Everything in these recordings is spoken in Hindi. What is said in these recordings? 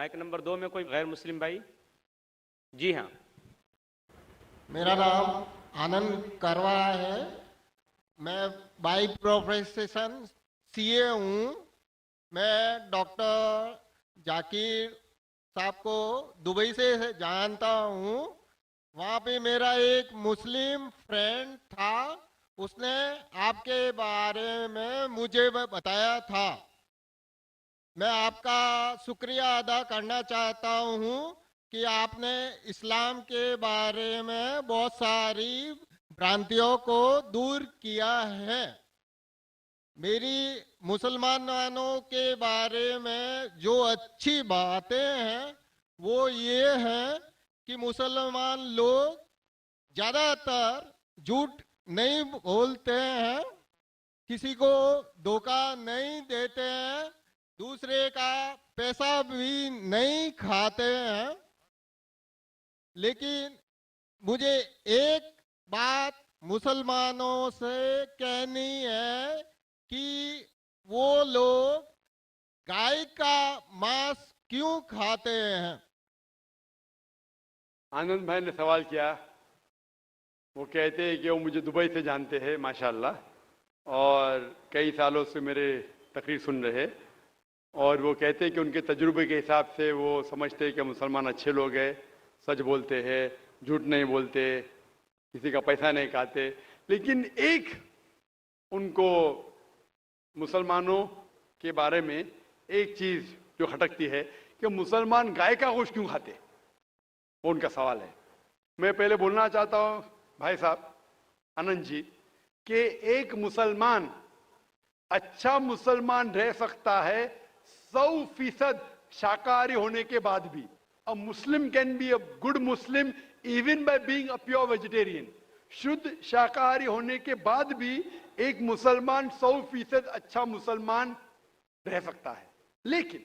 माइक नंबर 2 में कोई गैर मुस्लिम भाई? जी हाँ। मेरा नाम आनंद करवा है। मैं बाई प्रोफेशन सीए हूँ। मैं डॉक्टर जाकिर साहब को दुबई से जानता हूँ। वहाँ पे मेरा एक मुस्लिम फ्रेंड था, उसने आपके बारे में मुझे बताया था। मैं आपका शुक्रिया अदा करना चाहता हूँ कि आपने इस्लाम के बारे में बहुत सारी भ्रांतियों को दूर किया है। मेरी मुसलमानों के बारे में जो अच्छी बातें हैं वो ये हैं कि मुसलमान लोग ज़्यादातर झूठ नहीं बोलते हैं, किसी को धोखा नहीं देते हैं, दूसरे का पैसा भी नहीं खाते हैं। लेकिन मुझे एक बात मुसलमानों से कहनी है कि वो लोग गाय का मांस क्यों खाते हैं। आनंद भाई ने सवाल किया। वो कहते हैं कि वो मुझे दुबई से जानते हैं माशाल्लाह, और कई सालों से मेरे तकरीर सुन रहे, और वो कहते हैं कि उनके तजुर्बे के हिसाब से वो समझते हैं कि मुसलमान अच्छे लोग हैं, सच बोलते हैं, झूठ नहीं बोलते, किसी का पैसा नहीं खाते। लेकिन एक उनको मुसलमानों के बारे में एक चीज़ जो खटकती है कि मुसलमान गाय का गोश्त क्यों खाते, वो उनका सवाल है। मैं पहले बोलना चाहता हूँ भाई साहब आनंद जी कि एक मुसलमान अच्छा मुसलमान रह सकता है 100% शाकाहारी होने के बाद भी। A Muslim can be a good Muslim even by being a pure vegetarian. शुद्ध शाकाहारी होने के बाद भी एक मुसलमान 100% अच्छा मुसलमान रह सकता है। लेकिन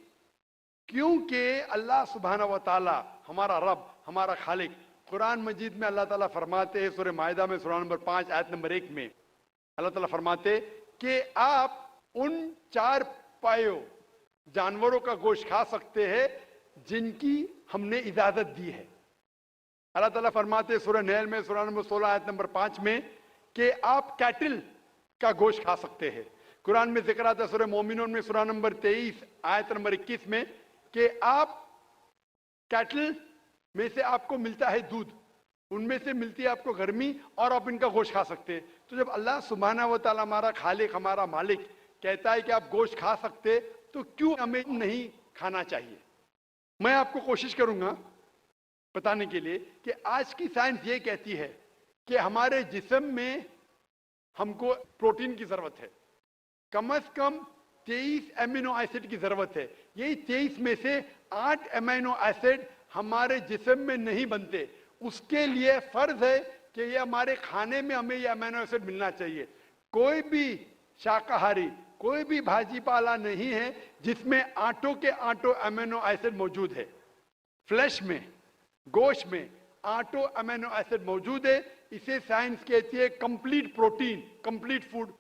क्योंकि अल्लाह सुब्हाना व तआला हमारा रब, हमारा खालिक, कुरान मजीद में अल्लाह ताला फरमाते हैं, सूरह माइदा में सूरा नंबर 5 आयत नंबर 1 में अल्लाह ताला फरमाते कि आप उन 4 पायों जानवरों का गोश्त खा सकते हैं जिनकी हमने इजाजत दी है। अल्लाह ताला फरमाते सूरह नहल में सूरा नंबर 16 आयत नंबर 5 में कि आप कैटल का गोश्त खा सकते हैं। कुरान में जिक्र आता है सूरह मोमिनून में सूरा नंबर 23 आयत नंबर 21 में कि आप कैटल में से आपको मिलता है दूध, उनमें से मिलती है आपको गर्मी, और आप इनका गोश्त खा सकते हैं। तो जब अल्लाह सुब्हाना व तआला हमारा खालिक, हमारा मालिक कहता है कि आप गोश्त खा सकते, तो क्यों हमें नहीं खाना चाहिए? मैं आपको कोशिश करूंगा बताने के लिए कि आज की साइंस ये कहती है कि हमारे जिस्म में हमको प्रोटीन की जरूरत है, कम से कम 23 एमिनो एसिड की जरूरत है। यही 23 में से 8 एमिनो एसिड हमारे जिस्म में नहीं बनते। उसके लिए फर्ज है कि ये हमारे खाने में हमें ये अमीनो एसिड मिलना चाहिए। कोई भी शाकाहारी, कोई भी भाजी पाला नहीं है जिसमें आटों के आटो अमीनो एसिड मौजूद है। फ्लैश में, गोश्त में आटो अमीनो एसिड मौजूद है। इसे साइंस कहती है कंप्लीट प्रोटीन, कंप्लीट फूड।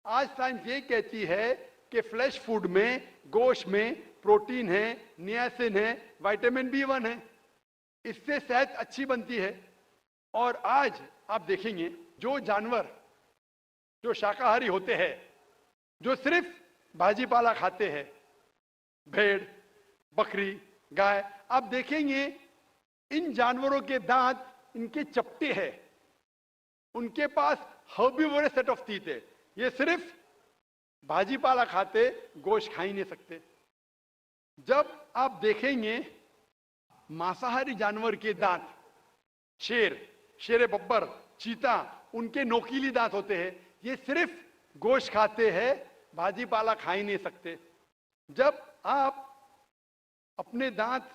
आज साइंस ये कहती है कि फ्लैश फूड में, गोश्त में प्रोटीन है, नियासिन है, विटामिन B1 है, इससे सेहत अच्छी बनती है। और आज आप देखेंगे जो जानवर जो शाकाहारी होते हैं, जो सिर्फ भाजी पाला खाते हैं, भेड़, बकरी, गाय, आप देखेंगे इन जानवरों के दांत इनके चपटे हैं, उनके पास हर्बीवोरस सेट ऑफ टीथ है। ये सिर्फ भाजी पाला खाते, गोश्त खा ही नहीं सकते। जब आप देखेंगे मांसाहारी जानवर के दांत, शेर बब्बर, चीता, उनके नोकीली दांत होते हैं। ये सिर्फ गोश्त खाते हैं, भाजी पाला खा ही नहीं सकते। जब आप अपने दांत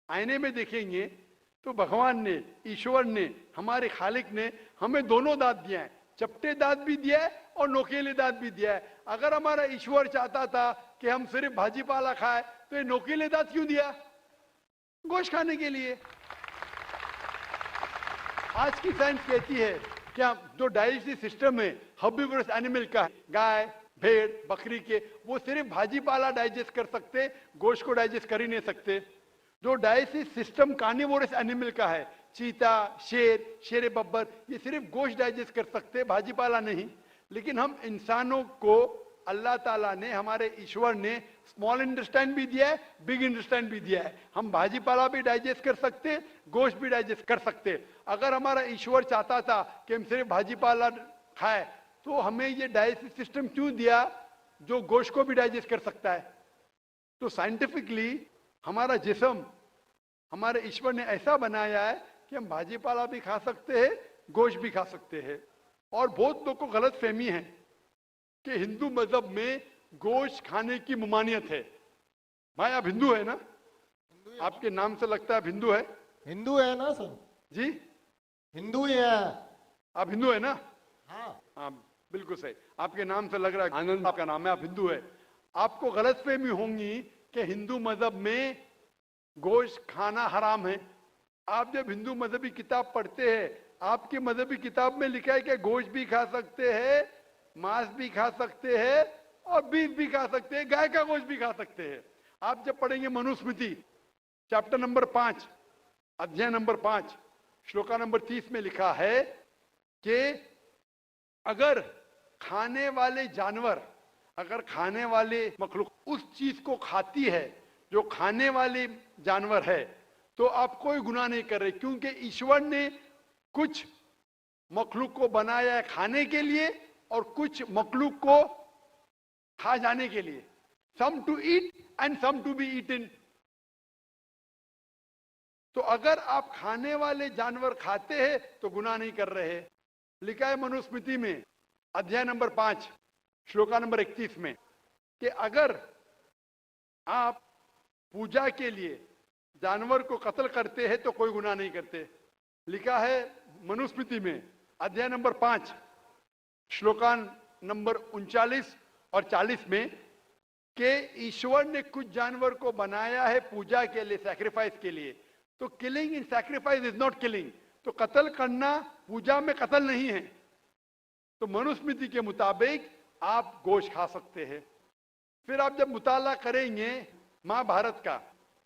आईने में देखेंगे तो भगवान ने, ईश्वर ने, हमारे खालिक ने हमें दोनों दांत दिया है, चपटे दांत भी दिया है और नोकीले दांत भी दिया है। अगर हमारा ईश्वर चाहता था कि हम सिर्फ भाजी पाला खाए तो ये नोकीले दांत क्यों दिया? गोश्त खाने के लिए। आज की साइंस कहती है कि जो डाइजेस्टिव सिस्टम है हर्बीवोरस एनिमल का, गाय, भेड़ बकरी के, वो सिर्फ भाजी पाला डाइजेस्ट कर सकते, गोश्त को डाइजेस्ट कर ही नहीं सकते। जो डाइजेस्टिव सिस्टम कार्निवोरस एनिमल का है, चीता, शेर, शेर बब्बर, ये सिर्फ गोश्त डाइजेस्ट कर सकते, भाजी पाला नहीं। लेकिन हम इंसानों को अल्लाह ताला ने, हमारे ईश्वर ने स्मॉल इंटेस्टाइन भी दिया है, बिग इंटेस्टाइन भी दिया है। हम भाजी पाला भी डाइजेस्ट कर सकते, गोश्त भी डाइजेस्ट कर सकते। अगर हमारा ईश्वर चाहता था कि हम सिर्फ भाजी पाला खाए, तो हमें ये डाइजेस्टिव सिस्टम क्यों दिया जो गोश्त को भी डाइजेस्ट कर सकता है? तो साइंटिफिकली हमारा जिस्म हमारे ईश्वर ने ऐसा बनाया है कि हम भाजी पाला भी खा सकते हैं, गोश्त भी खा सकते हैं। और बहुत लोग को गलत फहमी है कि हिंदू मजहब में गोश्त खाने की ममानियत है। भाई आप हिंदू है ना? आपके नाम से लगता है आप हिंदू है। हिंदू है ना सर? जी हिंदू ही है। आप हिंदू है ना? हाँ हाँ बिल्कुल सही, आपके नाम से लग रहा है आनंद आपका नाम है, आप हिंदू है। आपको गलतफहमी होंगी कि हिंदू मजहब में गोश्त खाना हराम है। आप जब हिंदू मजहबी किताब पढ़ते हैं, आपकी मजहबी किताब में लिखा है कि गोश्त भी खा सकते हैं, मांस भी खा सकते हैं और बीफ भी खा सकते हैं, गाय का गोश्त भी खा सकते हैं। आप जब पढ़ेंगे मनुस्मृति चैप्टर नंबर 5 अध्याय नंबर 5 श्लोका नंबर 30 में लिखा है कि अगर खाने वाले जानवर, अगर खाने वाले मखलूक उस चीज को खाती है जो खाने वाले जानवर है, तो आप कोई गुनाह नहीं कर रहे, क्योंकि ईश्वर ने कुछ मखलूक को बनाया है खाने के लिए और कुछ मखलूक को खा जाने के लिए। Some to eat and some to be eaten. तो अगर आप खाने वाले जानवर खाते हैं तो गुनाह नहीं कर रहे। लिखा है मनुस्मृति में अध्याय नंबर 5 श्लोका नंबर 31 में कि अगर आप पूजा के लिए जानवर को कत्ल करते हैं तो कोई गुनाह नहीं करते। लिखा है मनुस्मृति में अध्याय नंबर 5 श्लोकान नंबर 39 और 40 में कि ईश्वर ने कुछ जानवर को बनाया है पूजा के लिए, सैक्रिफाइस के लिए। तो killing in sacrifice is not killing. तो कत्ल करना पूजा में कत्ल नहीं है। तो मनुस्मृति के मुताबिक आप गोश्त खा सकते हैं। फिर आप जब मुताला करेंगे महाभारत का,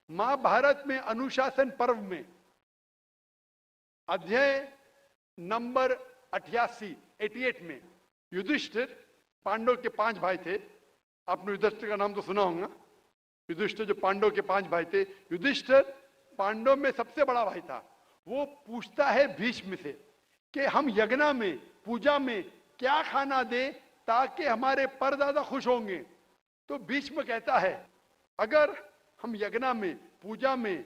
महाभारत में अनुशासन पर्व में अध्याय नंबर 88 में युधिष्ठिर, पांडव के 5 भाई थे, आपने युधिष्ठिर का नाम तो सुना होगा। युधिष्ठिर जो पांडव के 5 भाई थे, युधिष्ठिर पांडव में सबसे बड़ा भाई था। वो पूछता है भीष्म से कि हम यज्ञ में, पूजा में क्या खाना दे ताकि हमारे परदादा खुश होंगे। तो भीष्म कहता है अगर हम यज्ञ में, पूजा में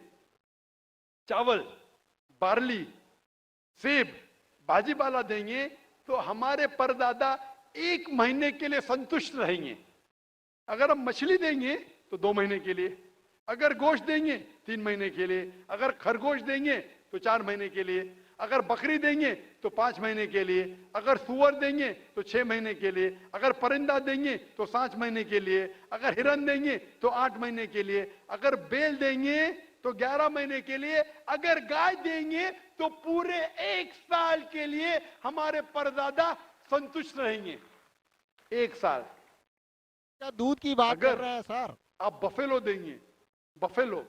चावल, बार्ली, सेब, भाजी पाला देंगे तो हमारे परदादा 1 महीने के लिए संतुष्ट रहेंगे। अगर हम मछली देंगे तो 2 महीने के लिए, अगर गोश्त देंगे 3 महीने के लिए, अगर खरगोश देंगे तो 4 महीने के लिए, अगर बकरी देंगे तो 5 महीने के लिए, अगर सुअर देंगे तो 6 महीने के लिए, अगर परिंदा देंगे तो 7 महीने के लिए, अगर हिरन देंगे तो 8 महीने के लिए, अगर बैल देंगे तो 11 महीने के लिए, अगर गाय देंगे तो पूरे 1 साल के लिए हमारे परदादा संतुष्ट रहेंगे। 1 साल। क्या दूध की बात कर अगर रहे हैं सर? आप बफेलो देंगे, बफेलो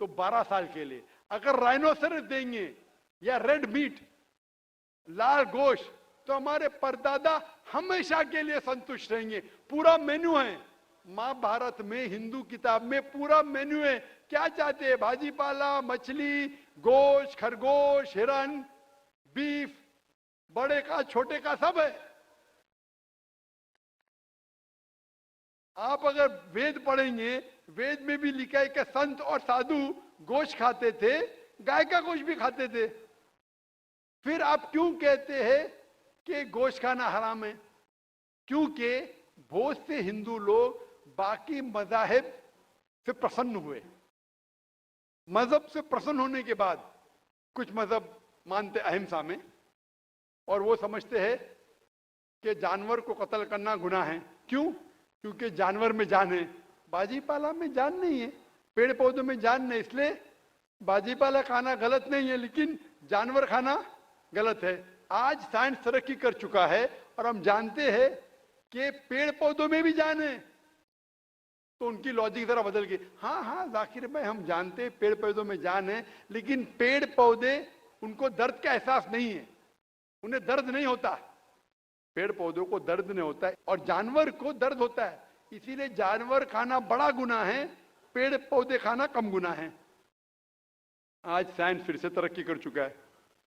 तो 12 साल के लिए, अगर राइनोसरस देंगे या रेड मीट, लाल गोश्त, तो हमारे परदादा हमेशा के लिए संतुष्ट रहेंगे। पूरा मेन्यू है महाभारत में, हिंदू किताब में पूरा मेन्यू है। क्या चाहते हैं? भाजी पाला, मछली, गोश्त, खरगोश, हिरन, बीफ, बड़े का छोटे का सब है। आप अगर वेद पढ़ेंगे, वेद में भी लिखा है कि संत और साधु गोश्त खाते थे, गाय का गोश्त भी खाते थे। फिर आप क्यों कहते हैं कि गोश्त खाना हराम है? क्योंकि बहुत से हिंदू लोग बाकी मजाहिब से प्रसन्न हुए। मजहब से प्रसन्न होने के बाद कुछ मजहब मानते अहिंसा में, और वो समझते हैं कि जानवर को कत्ल करना गुनाह है। क्यों? क्योंकि जानवर में जान है, बाजी पाला में जान नहीं है, पेड़ पौधों में जान नहीं, इसलिए बाजी पाला खाना गलत नहीं है, लेकिन जानवर खाना गलत है। आज साइंस तरक्की कर चुका है और हम जानते हैं कि पेड़ पौधों में भी जान है, तो उनकी लॉजिक जरा बदल गई। हाँ हाँ जाकिर भाई, हम जानते हैं पेड़ पौधों में जान है, लेकिन पेड़ पौधे उनको दर्द का एहसास नहीं है, उन्हें दर्द नहीं होता। पेड़ पौधों को दर्द नहीं होता है और जानवर को दर्द होता है, इसीलिए जानवर खाना बड़ा गुनाह है, पेड़ पौधे खाना कम गुनाह है। आज साइंस फिर से तरक्की कर चुका है।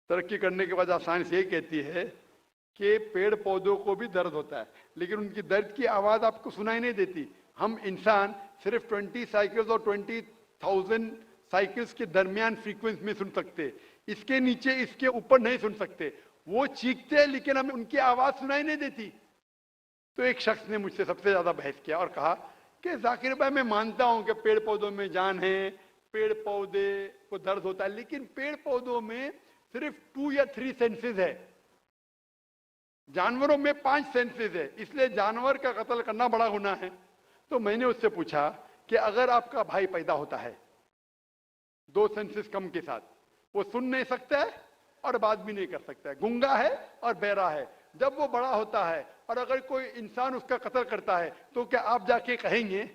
तरक्की करने के बाद आज साइंस ये कहती है कि पेड़ पौधों को भी दर्द होता है, लेकिन उनकी दर्द की आवाज आपको सुनाई नहीं देती। हम इंसान सिर्फ 20 साइकिल्स और 20,000 साइकिल्स के दरमियान फ्रीक्वेंसी में सुन सकते, इसके नीचे इसके ऊपर नहीं सुन सकते। वो चीखते हैं लेकिन हमें उनकी आवाज सुनाई नहीं देती। तो एक शख्स ने मुझसे सबसे ज्यादा बहस किया और कहा कि जाकिर भाई, मैं मानता हूं कि पेड़ पौधों में जान है, पेड़ पौधे को दर्द होता है, लेकिन पेड़ पौधों में सिर्फ 2 या 3 सेंसेस है, जानवरों में 5 सेंसेस है, इसलिए जानवर का कत्ल करना बड़ा गुनाह है। तो मैंने उससे पूछा कि अगर आपका भाई पैदा होता है 2 सेंसेस कम के साथ, वो सुन नहीं सकता है और बात भी नहीं कर सकता है, गूंगा है और बहरा है, जब वो बड़ा होता है और अगर कोई इंसान उसका कत्ल करता है, तो क्या आप जाके कहेंगे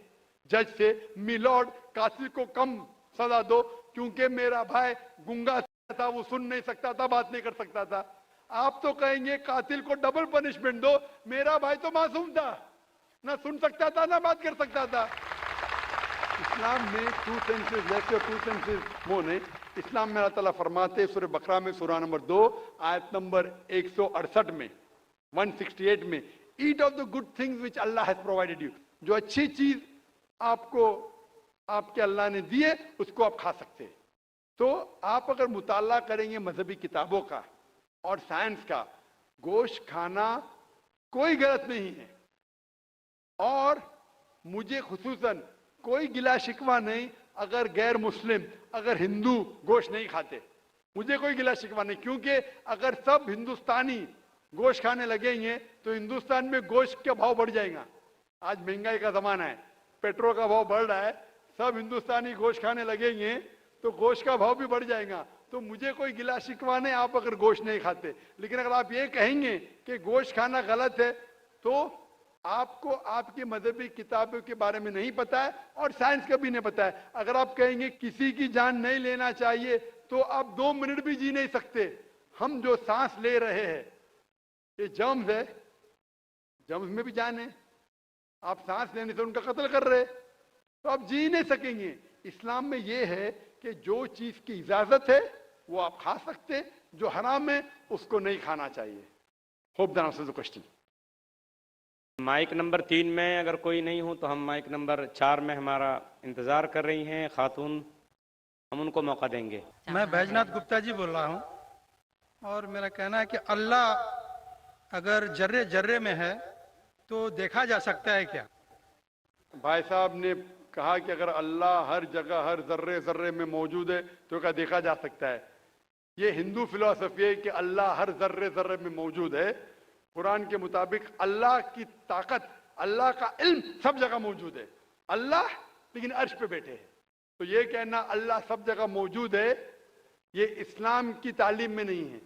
जज से, मिलॉर्ड कातिल को कम सजा दो क्योंकि मेरा भाई गूंगा था, वो सुन नहीं सकता था, बात नहीं कर सकता था? आप तो कहेंगे कातिल को डबल पनिशमेंट दो, मेरा भाई तो मासूम था, ना सुन सकता था ना बात कर सकता था। इस्लाम में 2 सेंसेस लेस और 2 सेंसेस मोर नहीं। इस्लाम में अल्लाह ताला फरमाते सूरह बकरा में सूरह नंबर 2 आयत नंबर 168 में 168 में, eat of the good things which Allah has provided you, जो अच्छी चीज आपको आपके अल्लाह ने दिए उसको आप खा सकते हैं। तो आप अगर मुताला करेंगे मजहबी किताबों का और साइंस का, गोश्त खाना कोई गलत नहीं है और मुझे खुसूसन कोई गिला शिकवा नहीं अगर गैर मुस्लिम, अगर हिंदू गोश्त नहीं खाते, मुझे कोई गिला शिकवा नहीं, क्योंकि अगर सब हिंदुस्तानी गोश्त खाने लगेंगे तो हिंदुस्तान में गोश्त का भाव बढ़ जाएगा। आज महंगाई का जमाना है, पेट्रोल का भाव बढ़ रहा है, सब हिंदुस्तानी गोश्त खाने लगेंगे तो गोश्त का भाव भी बढ़ जाएगा। तो मुझे कोई गिला शिकवा नहीं आप अगर गोश्त नहीं खाते, लेकिन अगर आप ये कहेंगे कि गोश्त खाना गलत है तो आपको आपकी मजहबी किताबों के बारे में नहीं पता है और साइंस का भी नहीं पता है। अगर आप कहेंगे किसी की जान नहीं लेना चाहिए तो आप 2 मिनट भी जी नहीं सकते। हम जो सांस ले रहे हैं ये जर्म्स है, जर्म्स में भी जान है, आप सांस लेने से उनका कत्ल कर रहे तो आप जी नहीं सकेंगे। इस्लाम में यह है कि जो चीज की इजाजत है वो आप खा सकते, जो हराम है उसको नहीं खाना चाहिए। Hope that answers the question. Mic number 3 में अगर कोई नहीं हो तो हम माइक नंबर 4 में हमारा इंतजार कर रही हैं खातून, हम उनको मौका देंगे। मैं बैजनाथ गुप्ता जी बोल रहा हूँ और मेरा कहना है कि अल्लाह अगर जर्रे जर्रे में है तो देखा जा सकता है क्या? भाई साहब ने कहा कि अगर अल्लाह हर जगह हर जर्रे जर्रे में मौजूद है तो क्या देखा जा सकता है? ये हिंदू फिलॉसफी है कि अल्लाह हर जर्रे जर्रे में मौजूद है। कुरान के मुताबिक अल्लाह की ताकत, अल्लाह का इल्म सब जगह मौजूद है। अल्लाह लेकिन अर्श पे बैठे हैं, तो ये कहना अल्लाह सब जगह मौजूद है ये इस्लाम की तालीम में नहीं है,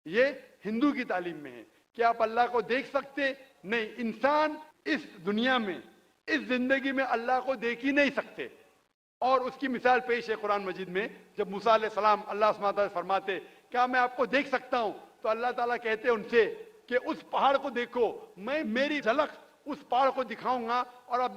ये हिंदू की तालीम में है। क्या आप अल्लाह को देख सकते? नहीं, इंसान इस दुनिया में, इस जिंदगी में अल्लाह को देख ही नहीं सकते। और उसकी मिसाल पेश है कुरान मजीद में, जब मूसा अलैहिस्सलाम अल्लाह सुब्हानहू व तआला फरमाते क्या मैं आपको देख सकता हूं, तो अल्लाह ताला कहते उनसे कि उस पहाड़ को देखो, मैं मेरी झलक उस पहाड़ को दिखाऊंगा और आप